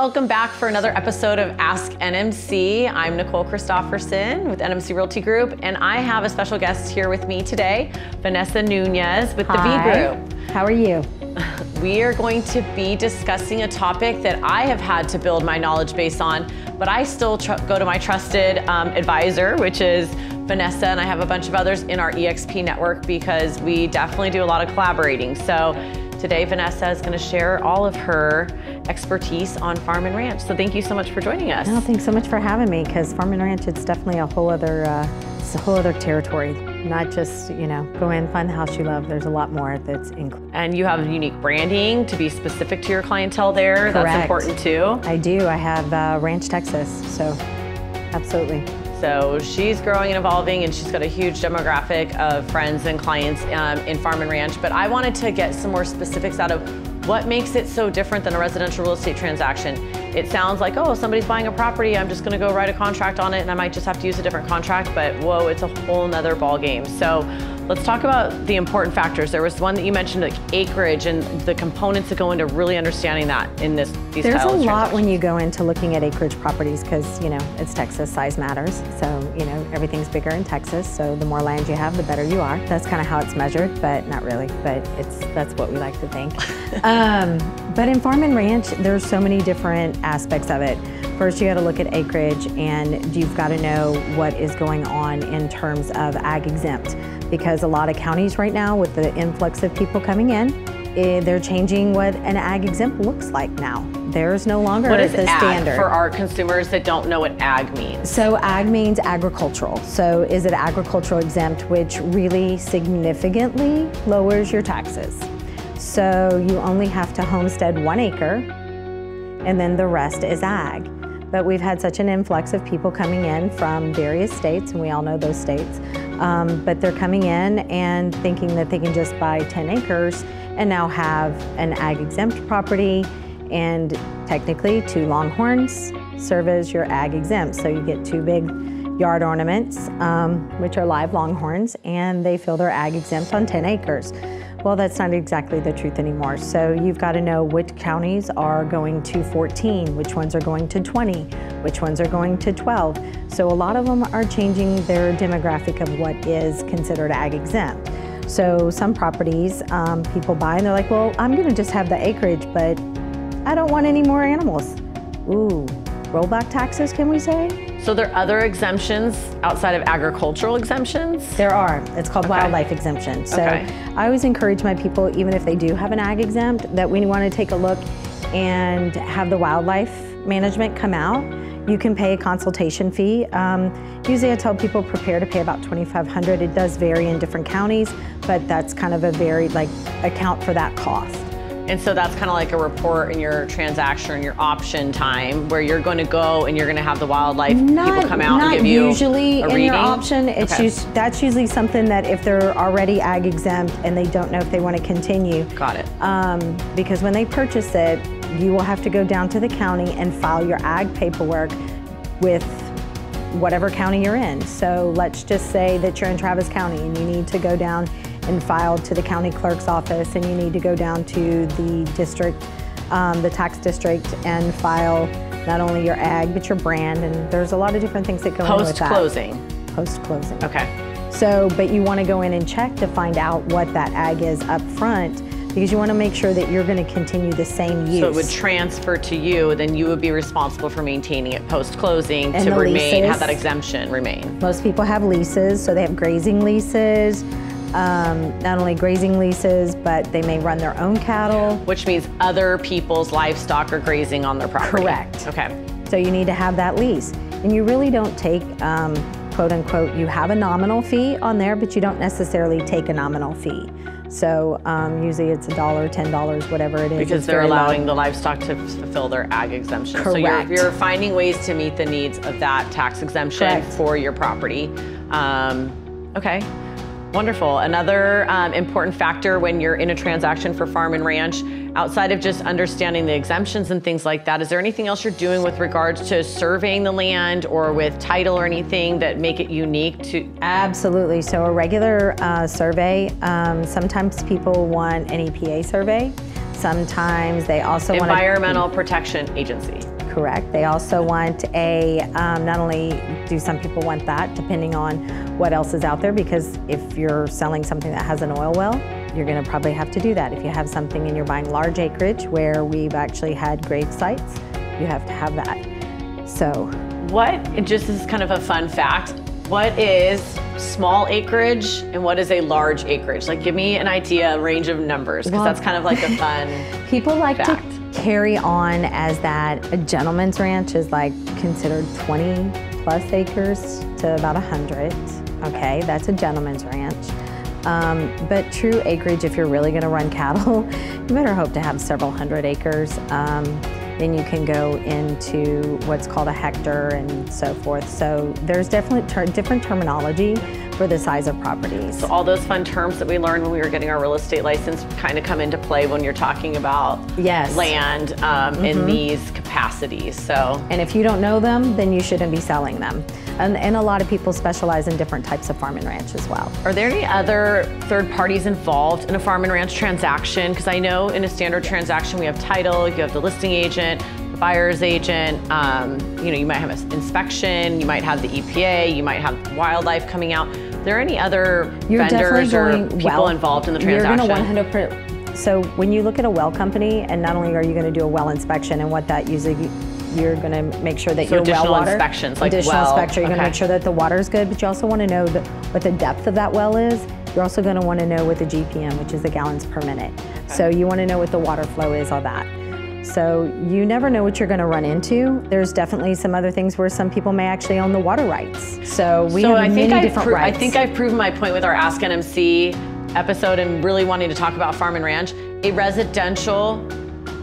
welcome back for another episode of Ask NMC. I'm Nicole Christopherson with NMC Realty Group, and I have a special guest here with me today, Vanessa Nunez with the V Group. How are you? We are going to be discussing a topic that I have had to build my knowledge base on, but I still go to my trusted advisor, which is Vanessa, and I have a bunch of others in our EXP network because we definitely do a lot of collaborating. So today, Vanessa is going to share all of her expertise on farm and ranch. So thank you so much for joining us. Oh, thanks so much for having me, because farm and ranch, it's definitely a whole other territory. Not just, go in, find the house you love. There's a lot more that's included. And you have unique branding to be specific to your clientele there. Correct. That's important too. I do. I have Ranch, Texas, so absolutely. So she's growing and evolving, and she's got a huge demographic of friends and clients in farm and ranch. But I wanted to get some more specifics out of what makes it so different than a residential real estate transaction. It sounds like, oh, somebody's buying a property, I'm just gonna go write a contract on it and I might just have to use a different contract, but whoa, it's a whole nother ball game. So let's talk about the important factors. There was one that you mentioned, like acreage, and the components that go into really understanding that in these There's a lot when you go into looking at acreage properties, because it's Texas, size matters. So everything's bigger in Texas, so the more land you have, the better you are. That's kind of how it's measured, but not really, but that's what we like to think. But in farm and ranch, there's so many different aspects of it. First, you got to look at acreage, and you've got to know what is going on in terms of ag exempt, because a lot of counties right now, with the influx of people coming in, they're changing what an ag exempt looks like now. There's no longer the standard. For our consumers that don't know what ag means? So ag means agricultural. So is it agricultural exempt, which really significantly lowers your taxes. So you only have to homestead 1 acre, and then the rest is ag. But we've had such an influx of people coming in from various states, and we all know those states, but they're coming in and thinking that they can just buy 10 acres and now have an ag exempt property, and technically 2 longhorns serve as your ag exempt. So you get 2 big yard ornaments, which are live longhorns, and they feel they're ag exempt on 10 acres. Well, that's not exactly the truth anymore. So you've got to know which counties are going to 14, which ones are going to 20, which ones are going to 12. So a lot of them are changing their demographic of what is considered ag exempt. So some properties people buy and they're like, well, I'm gonna just have the acreage, but I don't want any more animals. Ooh, rollback taxes, can we say? So there are other exemptions outside of agricultural exemptions? There are. It's called wildlife exemption. So I always encourage my people, even if they do have an ag exempt, that we want to take a look and have the wildlife management come out. You can pay a consultation fee. Usually I tell people prepare to pay about $2,500. It does vary in different counties, but that's kind of a very, account for that cost. And so that's kind of like a report in your transaction or in your option time, where you're going to go and you're going to have the wildlife people come out and give you Not usually a in reading? Your option. It's that's usually something that if they're already ag exempt and they don't know if they want to continue. Got it. Because when they purchase it, you will have to go down to the county and file your ag paperwork with whatever county you're in. So let's just say that you're in Travis County and you need to go down and file to the county clerk's office, and you need to go down to the district, the tax district, and file not only your ag, but your brand, and there's a lot of different things that go in with that. Post-closing. Post-closing. Okay. So, but you want to go in and check to find out what that ag is up front, because you want to make sure that you're going to continue the same use. So it would transfer to you, then you would be responsible for maintaining it post-closing to remain, have that exemption remain. Most people have leases, so they have grazing leases. Not only grazing leases, but they may run their own cattle. Which means other people's livestock are grazing on their property. Correct. Okay. So you need to have that lease. And you really don't take, quote unquote, you have a nominal fee on there, but you don't necessarily take a nominal fee. So usually it's $1, $10, whatever it is. Because they're allowing the livestock to fulfill their ag exemption. Correct. So you're finding ways to meet the needs of that tax exemption for your property. Okay. Wonderful. Another important factor when you're in a transaction for farm and ranch, outside of just understanding the exemptions and things like that, is there anything else you're doing with regards to surveying the land or with title or anything that make it unique to? Absolutely. So a regular survey, sometimes people want an EPA survey. Sometimes they also want Environmental Protection Agency. correct. They also want not only do some people want that, depending on what else is out there, because if you're selling something that has an oil well, you're going to probably have to do that. If you have something and you're buying large acreage where we've actually had grave sites, you have to have that. So just as kind of a fun fact, what is small acreage and what is a large acreage? Like, give me an idea, a range of numbers, because that's kind of like a fun people like fact. To carry on as that a gentleman's ranch is like considered 20 plus acres to about 100. Okay, that's a gentleman's ranch. But true acreage, if you're really going to run cattle, you better hope to have several hundred acres. Then you can go into what's called a hectare and so forth. So there's definitely different terminology for the size of properties. So all those fun terms that we learned when we were getting our real estate license kind of come into play when you're talking about land in these capacities. So, and if you don't know them, then you shouldn't be selling them. And a lot of people specialize in different types of farm and ranch as well. Are there any other third parties involved in a farm and ranch transaction? Because I know in a standard transaction we have title, you have the listing agent, the buyer's agent, you might have an inspection, you might have the EPA, you might have wildlife coming out. Are there any other vendors or people involved in the transaction? You're going to 100%. So when you look at a well company, and not only are you going to do a well inspection, and what that usually, you're going to make sure that your well water, inspections, like additional inspection, you're going to make sure that the water is good, but you also want to know what the depth of that well is. You're also going to want to know what the GPM, which is the gallons per minute. So you want to know what the water flow is, all that. So you never know what you're going to run into. There's definitely some other things where some people may actually own the water rights. So we have many different rights. I think I've proven my point with our Ask NMC episode and really wanting to talk about farm and ranch. A residential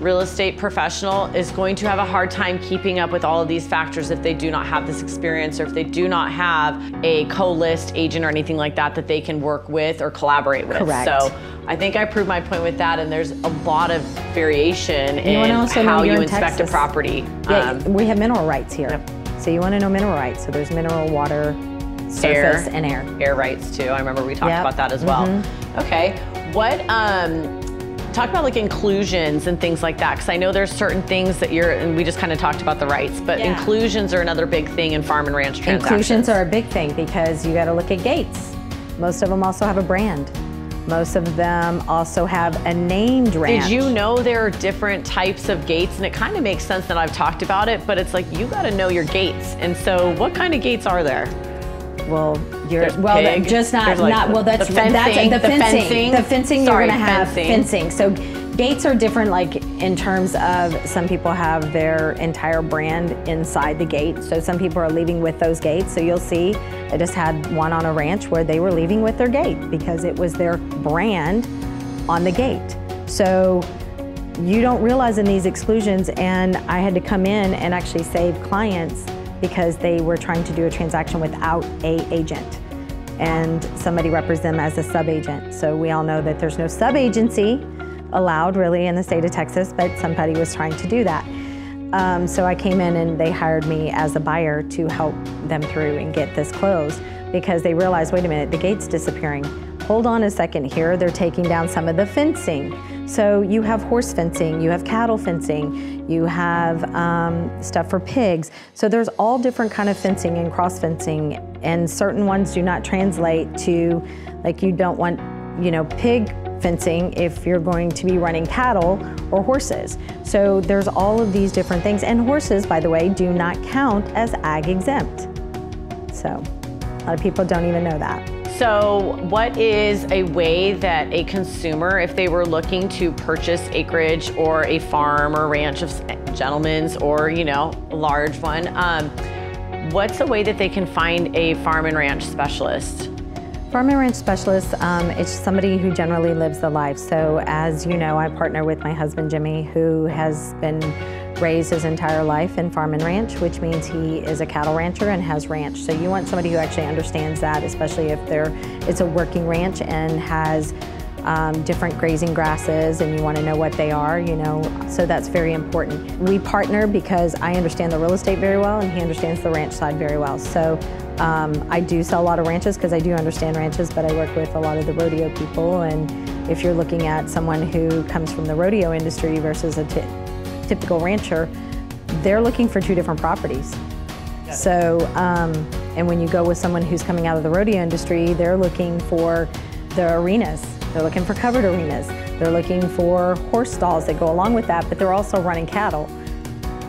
real estate professional is going to have a hard time keeping up with all of these factors if they do not have this experience, or if they do not have a co-list agent or anything like that that they can work with or collaborate with. Correct. So I think I proved my point with that, and there's a lot of variation in how you inspect a property. Yeah, we have mineral rights here. Yep. So you want to know mineral rights. So there's mineral, water, surface, and air. Air rights too. I remember we talked about that as well. Okay. Talk about like inclusions and things like that, because I know there's certain things that and we just kind of talked about the rights, but inclusions are another big thing in farm and ranch transactions. Inclusions are a big thing because you got to look at gates. Most of them also have a brand. Most of them also have a named ranch. Did you know there are different types of gates? And it kind of makes sense that I've talked about it, but it's like you got to know your gates. And so what kind of gates are there? Well, that's the fencing. The fencing, you're going to have fencing. So gates are different, like in terms of some people have their entire brand inside the gate. So some people are leaving with those gates. So you'll see, I just had one on a ranch where they were leaving with their gate because it was their brand on the gate. So you don't realize in these exclusions, and I had to come in and actually save clients because they were trying to do a transaction without an agent, and somebody represents them as a sub-agent. So we all know that there's no sub-agency allowed really in the state of Texas, but somebody was trying to do that. So I came in and they hired me as a buyer to help them through and get this closed, because they realized, wait a minute, the gate's disappearing. Hold on a second here, they're taking down some of the fencing. So you have horse fencing, you have cattle fencing, you have stuff for pigs. So there's all different kind of fencing and cross fencing, and certain ones do not translate to, like you don't want, pig fencing if you're going to be running cattle or horses. So there's all of these different things, and horses, by the way, do not count as ag exempt. So a lot of people don't even know that. So what is a way that a consumer, if they were looking to purchase acreage or a farm or ranch of gentlemen's or, a large one, what's a way that they can find a farm and ranch specialist? Farm and ranch specialist, it's somebody who generally lives the life. So as you know, I partner with my husband, Jimmy, who has been raised his entire life in farm and ranch, which means he is a cattle rancher and has ranch. So you want somebody who actually understands that, especially if it's a working ranch and has different grazing grasses, and you want to know what they are, so that's very important. We partner because I understand the real estate very well and he understands the ranch side very well. So I do sell a lot of ranches because I do understand ranches, but I work with a lot of the rodeo people, and if you're looking at someone who comes from the rodeo industry versus a typical rancher, they're looking for two different properties. So, and when you go with someone who's coming out of the rodeo industry, they're looking for the arenas. They're looking for covered arenas. They're looking for horse stalls that go along with that, but they're also running cattle.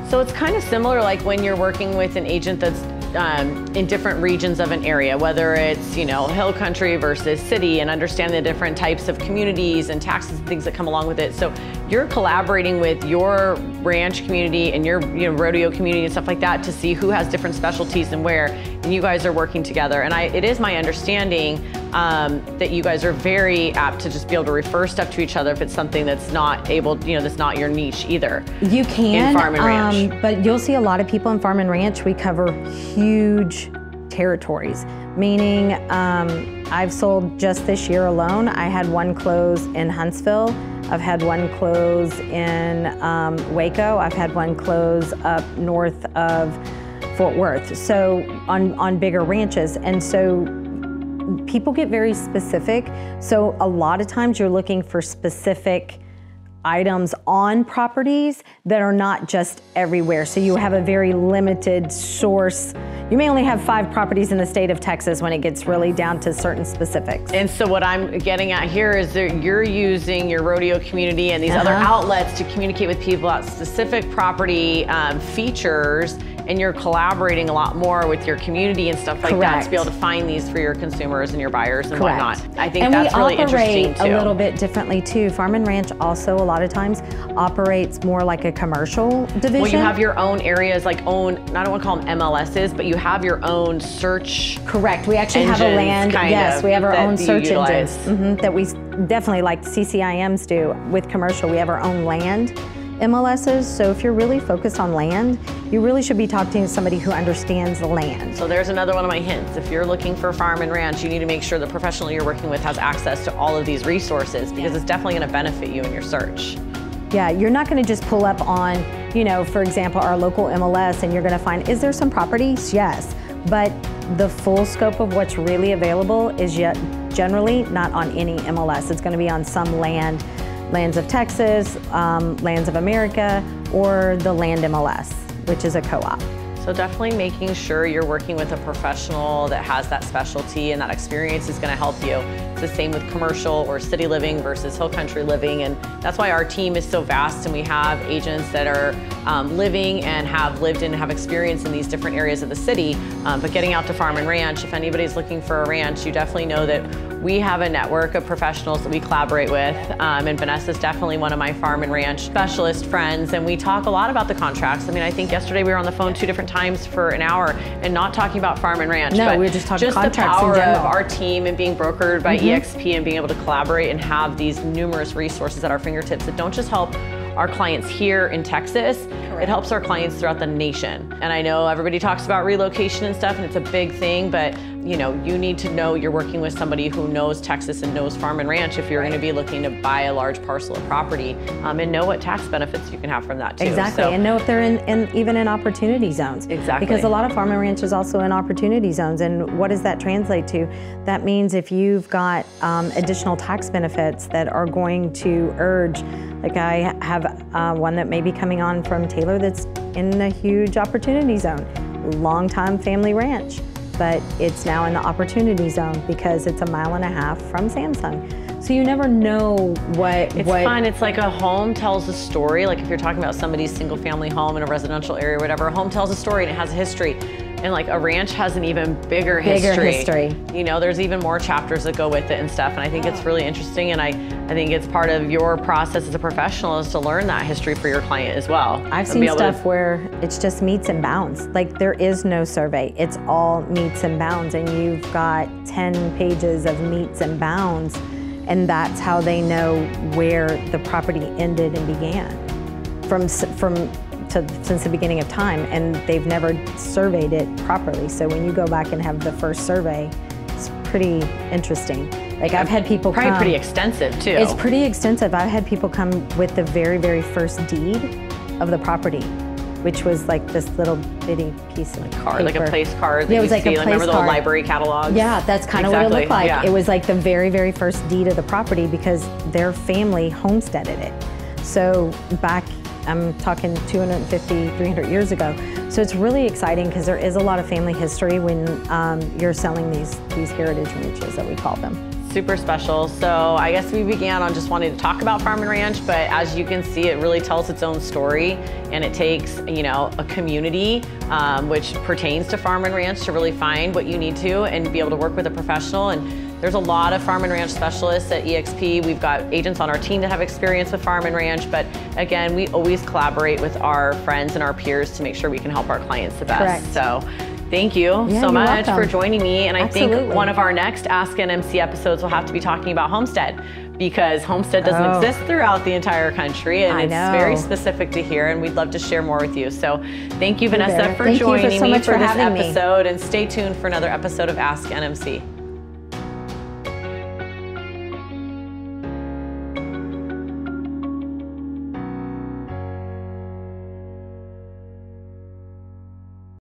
So it's kind of similar like when you're working with an agent that's in different regions of an area, whether it's, you know, hill country versus city, and understanding the different types of communities and taxes and things that come along with it. So you're collaborating with your ranch community and your, you know, rodeo community and stuff like that to see who has different specialties and where, and you guys are working together. And it is my understanding that you guys are very apt to just be able to refer stuff to each other if it's something that's not able, you know, that's not your niche either. You can, in farm and ranch. But you'll see a lot of people in farm and ranch, we cover huge territories, meaning I've sold just this year alone, I had one close in Huntsville, I've had one close in Waco, I've had one close up north of Fort Worth, so on bigger ranches. And so people get very specific. So a lot of times you're looking for specific items on properties that are not just everywhere. So you have a very limited source. You may only have 5 properties in the state of Texas when it gets really down to certain specifics. And so what I'm getting at here is that you're using your rodeo community and these other outlets to communicate with people about specific property features, and you're collaborating a lot more with your community and stuff like that to be able to find these for your consumers and your buyers and whatnot. I think that's really interesting too. And we operate a little bit differently too. Farm and Ranch also a lot of times operates more like a commercial division. Well, you have your own areas, like I don't want to call them MLSs, but you have your own search. Correct. We actually have a land. Yes, we have our own search engines that we definitely, like CCIMs do with commercial. We have our own land MLSs. So if you're really focused on land, you really should be talking to somebody who understands the land. So there's another one of my hints. If you're looking for farm and ranch, you need to make sure the professional you're working with has access to all of these resources, because it's definitely going to benefit you in your search. Yeah, you're not going to just pull up on, you know, for example, our local MLS, and you're going to find, is there some properties? Yes, but the full scope of what's really available is yet generally not on any MLS. It's going to be on some Lands of Texas, Lands of America, or the Land MLS, which is a co-op. So definitely making sure you're working with a professional that has that specialty and that experience is going to help you. It's the same with commercial or city living versus hill country living, and that's why our team is so vast, and we have agents that are living and have lived and have experience in these different areas of the city. But getting out to farm and ranch, if anybody's looking for a ranch, you definitely know that we have a network of professionals that we collaborate with, and Vanessa's definitely one of my farm and ranch specialist friends, and we talk a lot about the contracts. I mean, I think yesterday we were on the phone 2 different times for an hour and not talking about farm and ranch. No, but we were just talking contracts in general. Just the power of our team and being brokered by EXP and being able to collaborate and have these numerous resources at our fingertips that don't just help our clients here in Texas, it helps our clients throughout the nation. And I know everybody talks about relocation and stuff, and it's a big thing, but you know, you need to know you're working with somebody who knows Texas and knows farm and ranch if you're going to be looking to buy a large parcel of property, and know what tax benefits you can have from that too. Exactly, so, and know if they're even in opportunity zones. Exactly. Because a lot of farm and ranch is also in opportunity zones, and what does that translate to? That means if you've got additional tax benefits that are going to urge, like I have one that may be coming on from Taylor that's in a huge opportunity zone, long-time family ranch, but it's now in the opportunity zone because it's 1.5 miles from Samsung. So you never know what... It's fun. It's like a home tells a story. Like if you're talking about somebody's single family home in a residential area or whatever, a home tells a story and it has a history. And like a ranch has an even bigger history. You know, there's even more chapters that go with it and stuff. And I think it's really interesting. And I think it's part of your process as a professional is to learn that history for your client as well. I've seen stuff where it's just meets and bounds. Like there is no survey. It's all meets and bounds. And you've got 10 pages of meets and bounds. And that's how they know where the property ended and began since the beginning of time, and they've never surveyed it properly. So when you go back and have the first survey, it's pretty interesting. Like I've had people come. Probably pretty extensive too. It's pretty extensive. I've had people come with the very, very first deed of the property, which was like this little bitty piece of card, like a place card. Yeah, it was like a place card. Remember the old library catalogs? Yeah, that's kind of what it looked like. Yeah. It was like the very, very first deed of the property because their family homesteaded it. So back I'm talking 250, 300 years ago. So it's really exciting because there is a lot of family history when you're selling these heritage ranches that we call them. Super special. So I guess we began on just wanting to talk about farm and ranch, but as you can see, it really tells its own story, and it takes, you know, a community which pertains to farm and ranch to really find what you need to and be able to work with a professional. And there's a lot of farm and ranch specialists at EXP. We've got agents on our team that have experience with farm and ranch, but again, we always collaborate with our friends and our peers to make sure we can help our clients the best. Correct. So thank you so much for joining me. And I think one of our next Ask NMC episodes will have to be talking about homestead, because homestead doesn't exist throughout the entire country, and it's very specific to here, and we'd love to share more with you. So thank you, Vanessa, for joining me for this episode, and stay tuned for another episode of Ask NMC.